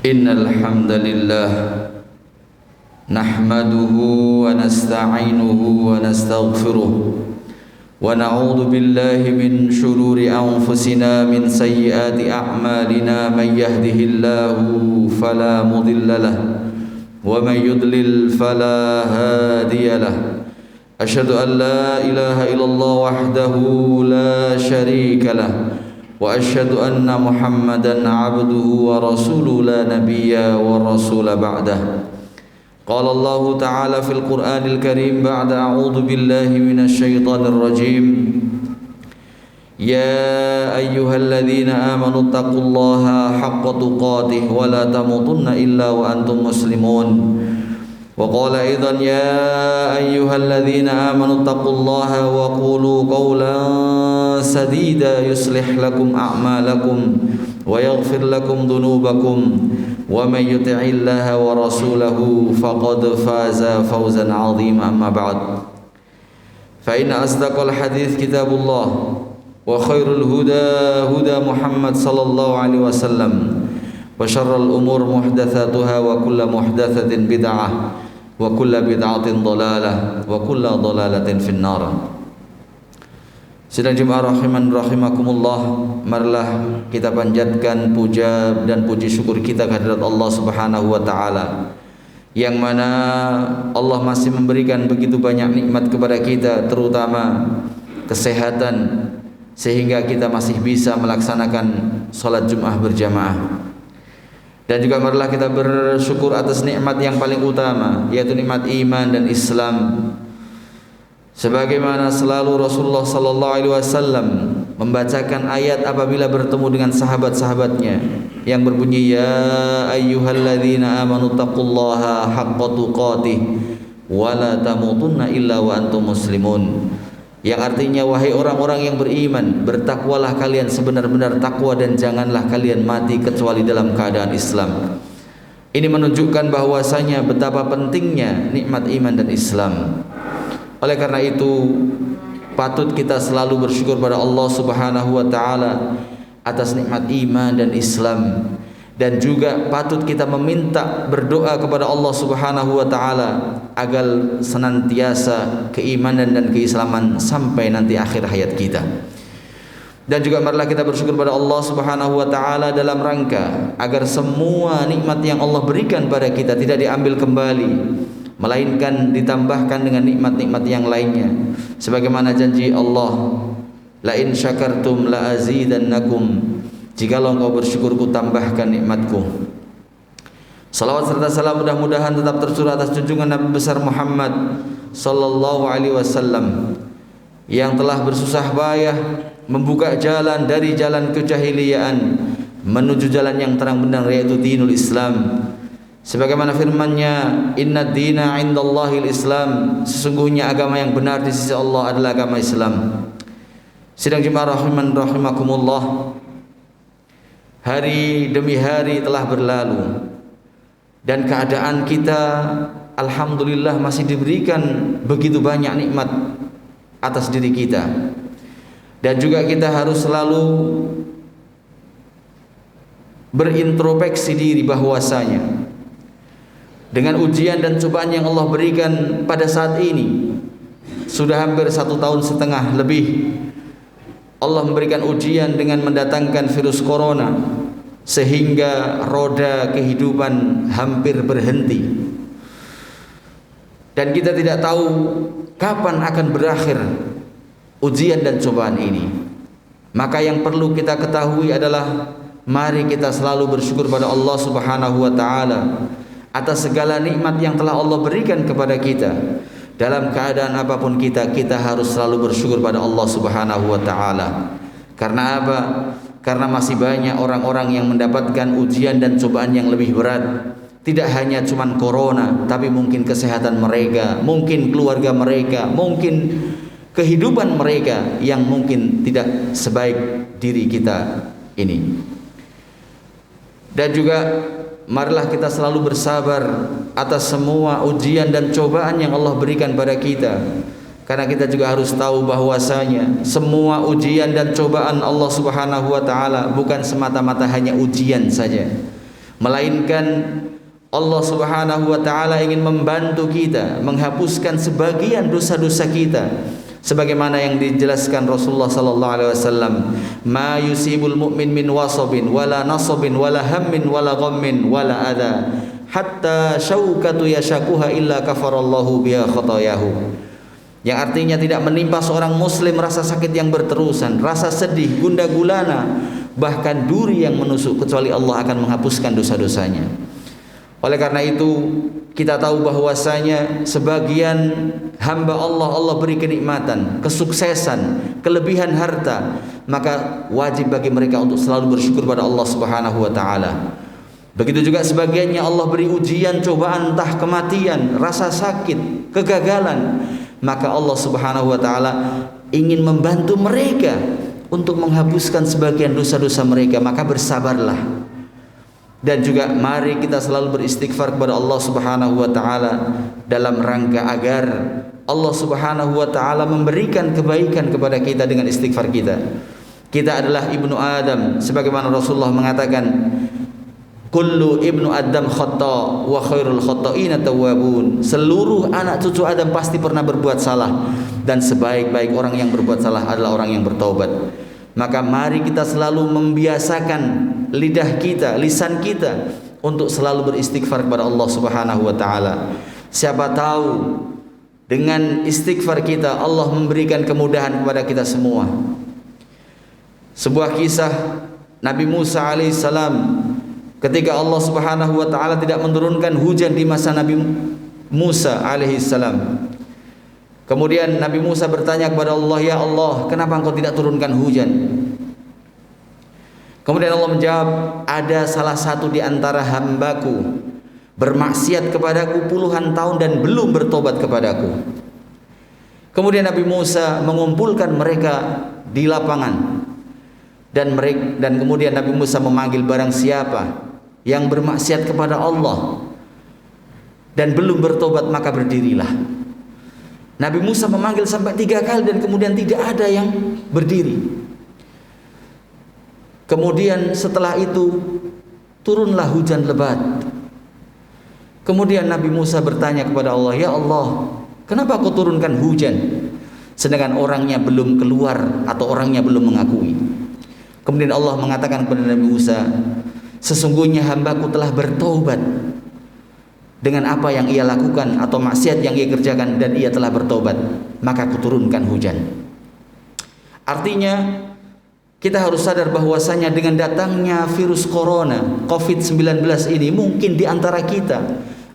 إن الحمد لله نحمده ونستعينه ونستغفره ونعوذ بالله من شرور أنفسنا من سيئات أعمالنا من يهده الله فلا مضل له ومن يضلل فلا هادي له أشهد أن لا إله إلا الله وحده لا شريك له وأشهد أن محمدا عبده ورسوله لا نبي ورسول بعده قال الله تعالى في القرآن الكريم بعد أعوذ بالله من الشيطان الرجيم يا أيها الذين آمنوا اتقوا الله حق تقاته ولا تموتن إلا وأنتم مسلمون وقال أيضا يا أيها الذين آمنوا اتقوا الله وقولوا قولا سديدا يصلح لكم أعمالكم ويغفر لكم ذنوبكم ومن يطع الله ورسوله فقد فاز فوزا عظيما أما بعد فإن أصدق الحديث كتاب الله وخير الهدى هدى محمد صلى الله عليه وسلم وشر الأمور محدثاتها وكل محدثة بدعة وكل بدعة ضلالة وكل ضلالة في النار. Sidang jemaah rahiman rahimakumullah, marilah kita panjatkan puja dan puji syukur kita kehadirat Allah Subhanahu wa taala, yang mana Allah masih memberikan begitu banyak nikmat kepada kita, terutama kesehatan, sehingga kita masih bisa melaksanakan salat Jumat berjamaah. Dan juga marilah kita bersyukur atas nikmat yang paling utama, yaitu nikmat iman dan Islam. Sebagaimana selalu Rasulullah sallallahu alaihi wasallam membacakan ayat apabila bertemu dengan sahabat-sahabatnya yang berbunyi ya ayyuhalladzina amanu taqullaha haqqa tuqatih wa la tamutunna illa wa antum muslimun, yang artinya wahai orang-orang yang beriman, bertakwalah kalian sebenar-benar takwa dan janganlah kalian mati kecuali dalam keadaan Islam. Ini menunjukkan bahwasanya betapa pentingnya nikmat iman dan Islam. Oleh karena itu patut kita selalu bersyukur pada Allah Subhanahu wa taala atas nikmat iman dan Islam, dan juga patut kita meminta berdoa kepada Allah Subhanahu wa taala agar senantiasa keimanan dan keislaman sampai nanti akhir hayat kita. Dan juga marilah kita bersyukur pada Allah Subhanahu wa taala dalam rangka agar semua nikmat yang Allah berikan pada kita tidak diambil kembali, melainkan ditambahkan dengan nikmat-nikmat yang lainnya, sebagaimana janji Allah, la in syakartum la azidannakum, jikalau engkau bersyukur ku tambahkan nikmatku. Salawat serta salam mudah-mudahan tetap tercurah atas junjungan Nabi besar Muhammad sallallahu alaihi wasallam, yang telah bersusah payah membuka jalan dari jalan kejahiliaan menuju jalan yang terang benderang, yaitu dinul Islam. Sebagaimana firman-Nya, inna dina indallahil Islam, sesungguhnya agama yang benar di sisi Allah adalah agama Islam. Sidang jemaah rahiman rahimakumullah, hari demi hari telah berlalu dan keadaan kita alhamdulillah masih diberikan begitu banyak nikmat atas diri kita. Dan juga kita harus selalu berintrospeksi diri bahwasanya dengan ujian dan cobaan yang Allah berikan pada saat ini, sudah hampir 1,5 tahun lebih Allah memberikan ujian dengan mendatangkan virus corona, sehingga roda kehidupan hampir berhenti, dan kita tidak tahu kapan akan berakhir ujian dan cobaan ini. Maka yang perlu kita ketahui adalah mari kita selalu bersyukur pada Allah Subhanahu wa taala atas segala nikmat yang telah Allah berikan kepada kita. Dalam keadaan apapun kita harus selalu bersyukur pada Allah Subhanahu wa taala. Karena apa? Karena masih banyak orang-orang yang mendapatkan ujian dan cobaan yang lebih berat. Tidak hanya cuman corona, tapi mungkin kesehatan mereka, mungkin keluarga mereka, mungkin kehidupan mereka yang mungkin tidak sebaik diri kita ini. Dan juga marilah kita selalu bersabar atas semua ujian dan cobaan yang Allah berikan pada kita, karena kita juga harus tahu bahwasanya semua ujian dan cobaan Allah Subhanahu wa taala bukan semata-mata hanya ujian saja, melainkan Allah Subhanahu wa taala ingin membantu kita menghapuskan sebagian dosa-dosa kita, sebagaimana yang dijelaskan Rasulullah sallallahu alaihi wasallam, ma yusibul mu'min min wasabin wala nasabin wala hammin wala ghammin wala adha hatta syaukatu yashakuha illa kafarallahu biha khatayahu. Yang artinya tidak menimpa seorang muslim rasa sakit yang berterusan, rasa sedih, gundah gulana, bahkan duri yang menusuk, kecuali Allah akan menghapuskan dosa-dosanya. Oleh karena itu kita tahu bahwasanya sebagian hamba Allah beri kenikmatan, kesuksesan, kelebihan harta, maka wajib bagi mereka untuk selalu bersyukur pada Allah Subhanahu wa taala. Begitu juga sebagiannya Allah beri ujian, cobaan, entah kematian, rasa sakit, kegagalan, maka Allah Subhanahu wa taala ingin membantu mereka untuk menghapuskan sebagian dosa-dosa mereka, maka bersabarlah. Dan juga mari kita selalu beristighfar kepada Allah Subhanahu wa taala dalam rangka agar Allah Subhanahu wa taala memberikan kebaikan kepada kita dengan istighfar kita. Kita adalah ibnu Adam, sebagaimana Rasulullah mengatakan, kullu ibnu Adam khata wa khairul khata'ina tawwabun. Seluruh anak cucu Adam pasti pernah berbuat salah, dan sebaik-baik orang yang berbuat salah adalah orang yang bertaubat. Maka mari kita selalu membiasakan lidah kita, lisan kita untuk selalu beristighfar kepada Allah Subhanahu wa taala. Siapa tahu dengan istighfar kita Allah memberikan kemudahan kepada kita semua. Sebuah kisah Nabi Musa alaihissalam ketika Allah Subhanahu wa taala tidak menurunkan hujan di masa Nabi Musa alaihissalam. Kemudian Nabi Musa bertanya kepada Allah, ya Allah, kenapa engkau tidak turunkan hujan? Kemudian Allah menjawab, ada salah satu di antara hambaku bermaksiat kepadaku puluhan tahun dan belum bertobat kepadaku. Kemudian Nabi Musa mengumpulkan mereka di lapangan, dan kemudian Nabi Musa memanggil barang siapa yang bermaksiat kepada Allah dan belum bertobat, maka berdirilah. Nabi Musa memanggil sampai 3 kali dan kemudian tidak ada yang berdiri. Kemudian setelah itu turunlah hujan lebat. Kemudian Nabi Musa bertanya kepada Allah, ya Allah, kenapa kau turunkan hujan sedangkan orangnya belum keluar atau orangnya belum mengakui? Kemudian Allah mengatakan kepada Nabi Musa, sesungguhnya hambaku telah bertaubat dengan apa yang ia lakukan atau maksiat yang ia kerjakan, dan ia telah bertobat, maka aku turunkan hujan. Artinya kita harus sadar bahwasanya dengan datangnya virus corona COVID-19 ini, mungkin di antara kita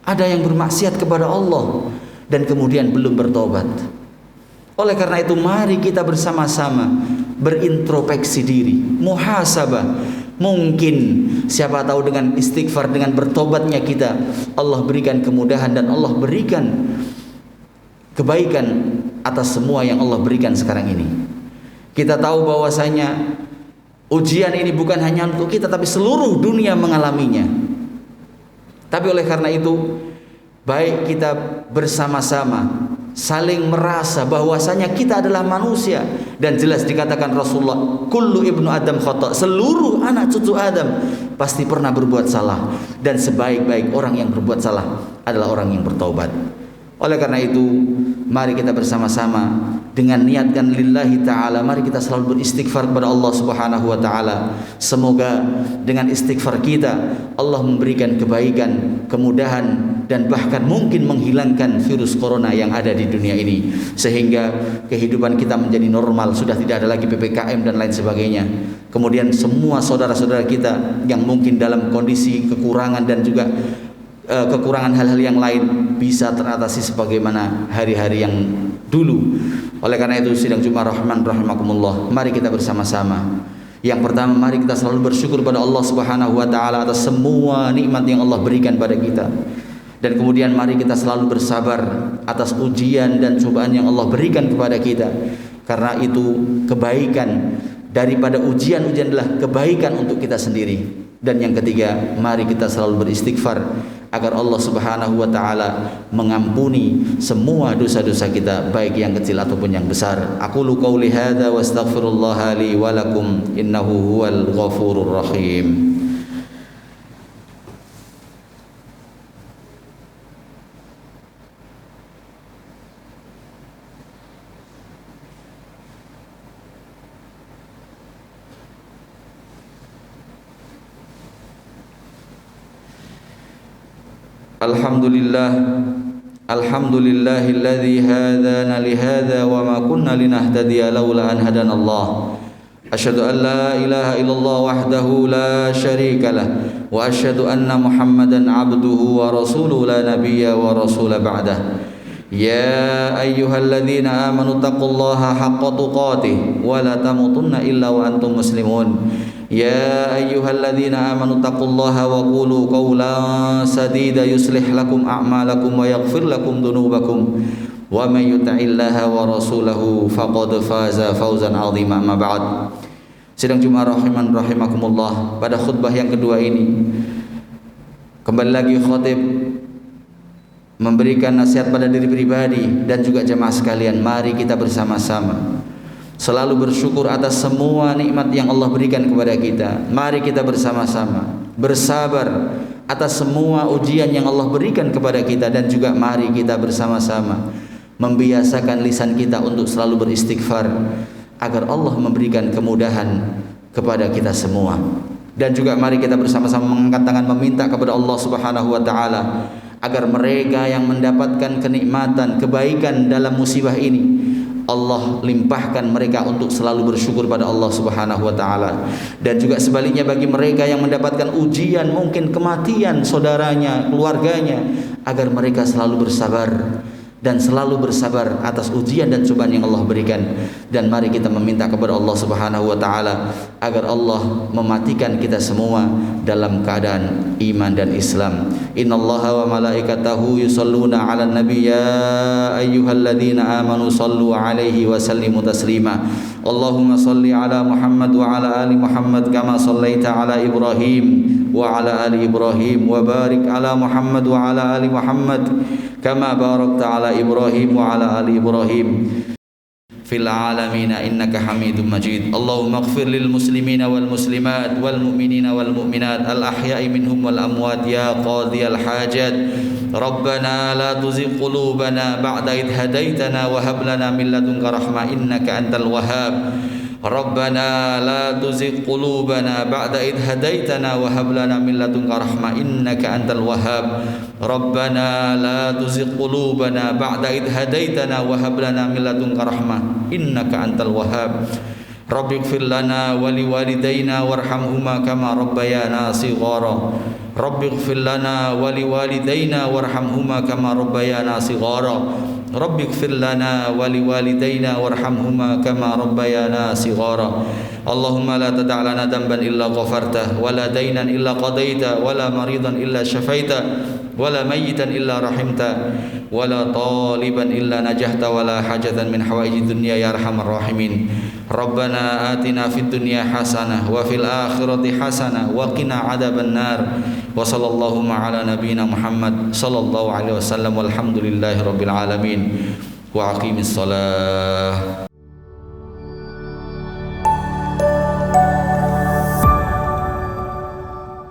ada yang bermaksiat kepada Allah dan kemudian belum bertobat. Oleh karena itu mari kita bersama-sama berintrospeksi diri, muhasabah. Mungkin siapa tahu dengan istighfar, dengan bertobatnya kita, Allah berikan kemudahan dan Allah berikan kebaikan atas semua yang Allah berikan sekarang ini. Kita tahu bahwasanya ujian ini bukan hanya untuk kita, tapi seluruh dunia mengalaminya. Tapi oleh karena itu baik kita bersama-sama saling merasa bahwasanya kita adalah manusia, dan jelas dikatakan Rasulullah, kullu ibnu Adam khata, seluruh anak cucu Adam pasti pernah berbuat salah, dan sebaik-baik orang yang berbuat salah adalah orang yang bertaubat. Oleh karena itu mari kita bersama-sama dengan niatkan lillahi ta'ala, mari kita selalu beristighfar kepada Allah Subhanahu wa ta'ala. Semoga dengan istighfar kita Allah memberikan kebaikan, kemudahan, dan bahkan mungkin menghilangkan virus corona yang ada di dunia ini, sehingga kehidupan kita menjadi normal, sudah tidak ada lagi PPKM dan lain sebagainya. Kemudian semua saudara-saudara kita yang mungkin dalam kondisi kekurangan dan juga kekurangan hal-hal yang lain bisa teratasi sebagaimana hari-hari yang dulu. Oleh karena itu sidang Jumat Rahman rahimakumullah, mari kita bersama-sama. Yang pertama, mari kita selalu bersyukur pada Allah Subhanahu wa taala atas semua nikmat yang Allah berikan pada kita. Dan kemudian mari kita selalu bersabar atas ujian dan cobaan yang Allah berikan kepada kita. Karena itu kebaikan daripada ujian-ujian adalah kebaikan untuk kita sendiri. Dan yang ketiga, mari kita selalu beristighfar agar Allah Subhanahu wa taala mengampuni semua dosa-dosa kita, baik yang kecil ataupun yang besar. Aqulu qauli hadza wa astaghfirullah li wa lakum innahu huwal ghafurur rahim. Alhamdulillah, alhamdulillahilladzi hadana lihadza wa ma kunna linahtadiya laula an hadanallah. Asyhadu an la ilaha illallah wahdahu la syarika lah wa asyhadu anna Muhammadan abduhu wa rasuluhu la nabiyya wa rasula ba'dah. Ya ayyuhalladzina amanu taqullaha haqqa tuqatih wa la tamutunna illa wa antum muslimun. Ya ayyuhalladzina amanu taqullaha wa qulu qawlan sadida yuslih lakum a'malakum wa yaghfir lakum dhunubakum wa may yuti'illaha wa rasulahu faqad faza fawzan 'azima. Amma ba'd. Sidang Jumat rahimakumullah, pada khutbah yang kedua ini kembali lagi khatib memberikan nasihat pada diri pribadi dan juga jemaah sekalian. Mari kita bersama-sama selalu bersyukur atas semua nikmat yang Allah berikan kepada kita. Mari kita bersama-sama bersabar atas semua ujian yang Allah berikan kepada kita, dan juga mari kita bersama-sama membiasakan lisan kita untuk selalu beristighfar agar Allah memberikan kemudahan kepada kita semua. Dan juga mari kita bersama-sama mengangkat tangan meminta kepada Allah Subhanahu wa taala agar mereka yang mendapatkan kenikmatan, kebaikan dalam musibah ini, Allah limpahkan mereka untuk selalu bersyukur pada Allah Subhanahu wa taala. Dan juga sebaliknya bagi mereka yang mendapatkan ujian, mungkin kematian saudaranya, keluarganya, agar mereka selalu bersabar dan selalu bersabar atas ujian dan cobaan yang Allah berikan. Dan mari kita meminta kepada Allah Subhanahu wa taala agar Allah mematikan kita semua dalam keadaan iman dan Islam. Innallaha wa malaikatahu yusholluna 'alan nabiy ya ayyuhalladzina amanu shallu 'alaihi wa sallimu taslima. Allahumma shalli 'ala Muhammad wa 'ala ali Muhammad kama shallaita 'ala Ibrahim wa 'ala ali Ibrahim wa barik 'ala Muhammad wa 'ala ali Muhammad kama barakta 'ala Ibrahim wa 'ala ali Ibrahim fil alamin innaka Hamidum Majid. Allahumma ighfir lil muslimina wal muslimat wal mu'minina wal mu'minat al ahya'i minhum wal amwat ya qadhiyal hajat. Rabbana la tuzigh qulubana ba'da idh hadaitana wa hab lana min ladunka rahmah innaka antal wahhab. Rabbana la tuzigh qulubana ba'da idh hadaitana wa hab lana min ladunka rahmah innaka antal wahhab. Rabbana la tuzigh qulubana ba'da idh hadaitana wa hab lana min ladunka rahmah innaka antal wahhab. Rabbighfir lana wa liwalidayna warhamhuma kama rabbayana shighara. Rabbighfir lana wa liwalidayna warhamhuma kama rabbayana shighara. Rabbighfir lana wa liwalidayna warhamhuma kama rabbayana shighara. Allahumma la tada' lana dhanban illa ghafartah wa la daynan illa qadaita wa la maridan illa syafaita wa la mayyitan illa rahimta wa la taliban illa najahta wa la hajatan min hawaijid dunya ya arhamar rahimin. Rabbana atina fid dunya hasanah wa fil akhirati hasanah wa qina adzaban nar. Wa sallallahu ala nabiyyina Muhammad sallallahu alaihi wasallam walhamdulillahi rabbil alamin. Wa aqimis shalah.